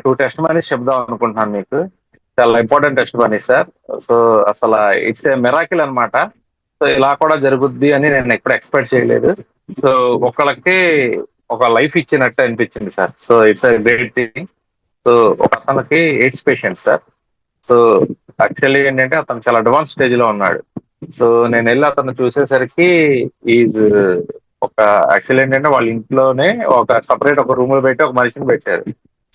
2 test మనీస్ చెప్దాం అనుకుంటున్నాను మీకు. చాలా important test money sir. So అసలు ఇట్స్ ఏ మిరాకిల్ అన్నమాట. సో ఇలా కూడా జరుగుద్ది అని నేను ఎప్పుడు ఎక్స్పెక్ట్ చేయలేదు. సో ఒకళ్ళకి ఒక లైఫ్ ఇచ్చినట్టు అనిపించింది sir. So it's a great thing. So ఒక అతనికి AIDS patient sir. So actually ఏంటంటే అతను చాలా అడ్వాన్స్ స్టేజ్ లో ఉన్నాడు. సో నేను వెళ్ళి అతను చూసేసరికి ఈజ్ ఒక యాక్చువల్లీ ఏంటంటే వాళ్ళ ఇంట్లోనే ఒక సపరేట్ ఒక రూమ్ లో పెట్టి ఒక మనిషిని పెట్టారు.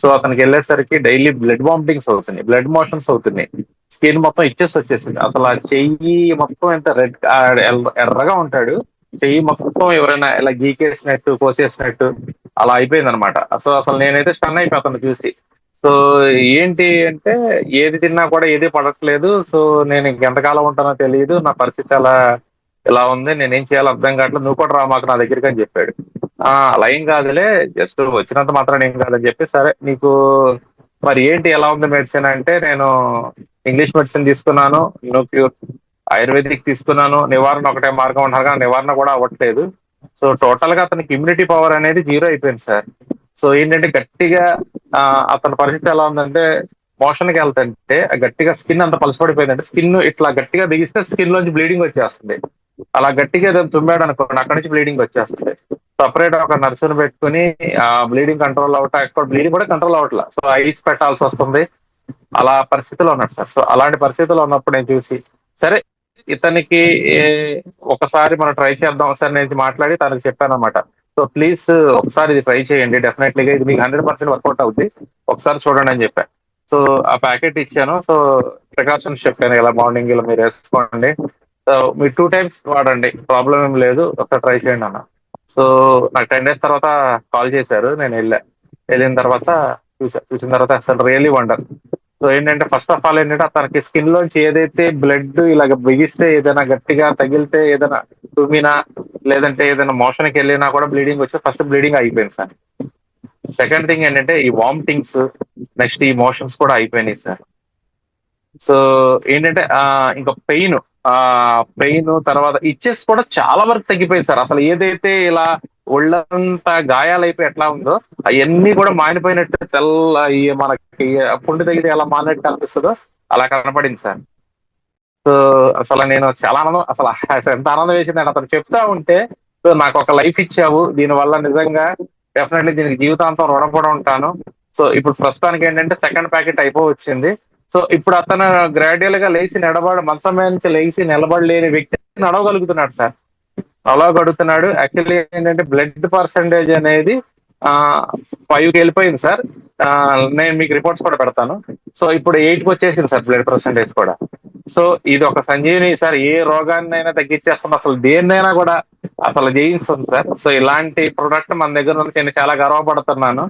సో అతనికి వెళ్ళేసరికి డైలీ బ్లడ్ వామిటింగ్స్ అవుతున్నాయి, బ్లడ్ మోషన్స్ అవుతున్నాయి, స్కిన్ మొత్తం ఇచ్చేసి వచ్చేసింది. అసలు ఆ చెయ్యి మొత్తం ఎంత రెడ్ ఎర్రగా ఉంటాడు. చెయ్యి మొత్తం ఎవరైనా ఇలా గీకేసినట్టు కోసేసినట్టు అలా అయిపోయింది అనమాట. సో అసలు నేనైతే స్టన్ అయిపోయి అతను చూసి. సో ఏంటి అంటే ఏది తిన్నా కూడా ఏది పడట్లేదు. సో నేను ఇంకెంతకాలం ఉంటానో తెలియదు, నా పరిస్థితి అలా ఇలా ఉంది, నేనేం చేయాలో అర్థం కావట్లేదు, నువ్వు కూడా రా మాకు నా దగ్గరికి అని చెప్పాడు. అలా ఏం కాదులే, జస్ట్ వచ్చినంత మాత్రం ఏం కాదని చెప్పి, సరే నీకు మరి ఏంటి ఎలా ఉంది మెడిసిన్ అంటే, నేను ఇంగ్లీష్ మెడిసిన్ తీసుకున్నాను, నో క్యూర్. ఆయుర్వేదిక్ తీసుకున్నాను, నివారణ ఒకటే మార్గం అంటారు కానీ నివారణ కూడా అవ్వట్లేదు. సో టోటల్ గా అతనికి ఇమ్యూనిటీ పవర్ అనేది జీరో అయిపోయింది సార్. సో ఏంటంటే గట్టిగా అతని పరిస్థితి ఎలా ఉందంటే, మోషన్ కి వెళ్తుంటే గట్టిగా స్కిన్ అంత పలసపడిపోయిందంటే, స్కిన్ ఇట్లా గట్టిగా బిగిస్తే స్కిన్ లోంచి బ్లీడింగ్ వచ్చేస్తుంది. అలా గట్టిగా ఏదో తుమ్మాడు అనుకోండి, అక్కడి నుంచి బ్లీడింగ్ వచ్చేస్తుంది. సపరేట్ ఒక నర్సును పెట్టుకుని ఆ బ్లీడింగ్ కంట్రోల్ అవటం, ఎక్కువ బ్లీడింగ్ కూడా కంట్రోల్ అవ్వట్లా. సో ఐస్ పెట్టాల్సి వస్తుంది. అలా పరిస్థితిలో ఉన్నాడు సార్. సో అలాంటి పరిస్థితిలో ఉన్నప్పుడు నేను చూసి, సరే ఇతనికి ఒకసారి మనం ట్రై చేద్దాం సార్ నేను మాట్లాడి తనకు చెప్పాను అనమాట. సో ప్లీజ్ ఒకసారి ఇది ట్రై చేయండి, డెఫినెట్లీగా ఇది మీకు 100% వర్కౌట్ అవుద్ది, ఒకసారి చూడండి అని చెప్పాను. సో ఆ ప్యాకెట్ ఇచ్చాను. సో ప్రికాషన్స్ చెప్పాను, ఇలా మార్నింగ్ ఇలా మీరు వేసుకోండి, సో మీరు 2 టైమ్స్ వాడండి, ప్రాబ్లం ఏం లేదు, ఒకసారి ట్రై చేయండి అన్న. సో నాకు 10 డేస్ తర్వాత కాల్ చేశారు, నేను వెళ్ళిన తర్వాత చూసిన తర్వాత అసలు రియలీ వండర్. సో ఏంటంటే ఫస్ట్ ఆఫ్ ఆల్ ఏంటంటే తనకి స్కిన్ లోంచి ఏదైతే బ్లడ్ ఇలాగ బిగిస్తే, ఏదైనా గట్టిగా తగిలితే, ఏదైనా తుమ్మినా లేదంటే ఏదైనా మోషన్కి వెళ్ళినా కూడా బ్లీడింగ్ వచ్చి ఫస్ట్ బ్లీడింగ్ అయిపోయింది సార్. సెకండ్ థింగ్ ఏంటంటే ఈ వామిటింగ్స్, నెక్స్ట్ ఈ మోషన్స్ కూడా అయిపోయినాయి సార్. సో ఏంటంటే ఇంకా పెయిన్ తర్వాత ఇచ్చెస్ కూడా చాలా వరకు తగ్గిపోయింది సార్. అసలు ఏదైతే ఇలా ఒళ్ళంతా గాయాలైపోయి ఎట్లా ఉందో అవన్నీ కూడా మానిపోయినట్టు, తెల్ల మనకి పుండు తగిలి ఎలా మానినట్టు అనిపిస్తుందో అలా కనపడింది సార్. సో అసలు నేను చాలా ఆనందం, అసలు ఎంత ఆనందం వేసింది అని అతను చెప్తా ఉంటే. సో నాకు ఒక లైఫ్ ఇచ్చావు, దీని వల్ల నిజంగా డెఫినెట్లీ దీనికి జీవితాంతం రుణపడి ఉంటాను. సో ఇప్పుడు ప్రస్తుతానికి ఏంటంటే సెకండ్ ప్యాకెట్ అయిపోవచ్చింది. సో ఇప్పుడు అతను గ్రాడ్యువల్ గా లేచి మంచం మీద నుంచి లేచి నిలబడలేని వ్యక్తి నడవగలుగుతున్నాడు సార్. నడవగలుగుతున్నాడు. యాక్చువల్లీ ఏంటంటే బ్లడ్ పర్సంటేజ్ అనేది ఆ 5కి వెళ్ళిపోయింది సార్. నేను మీకు రిపోర్ట్స్ కూడా పెడతాను. సో ఇప్పుడు 8కి వచ్చేసింది సార్ బ్లడ్ పర్సంటేజ్ కూడా. సో ఇది ఒక సంజీవిని సార్, ఏ రోగాన్నైనా తగ్గించేస్తుంది, అసలు దేన్నైనా కూడా అసలు జయిస్తుంది సార్. సో ఇలాంటి ప్రొడక్ట్ మన దగ్గర నుంచి నేను చాలా గర్వపడుతున్నాను.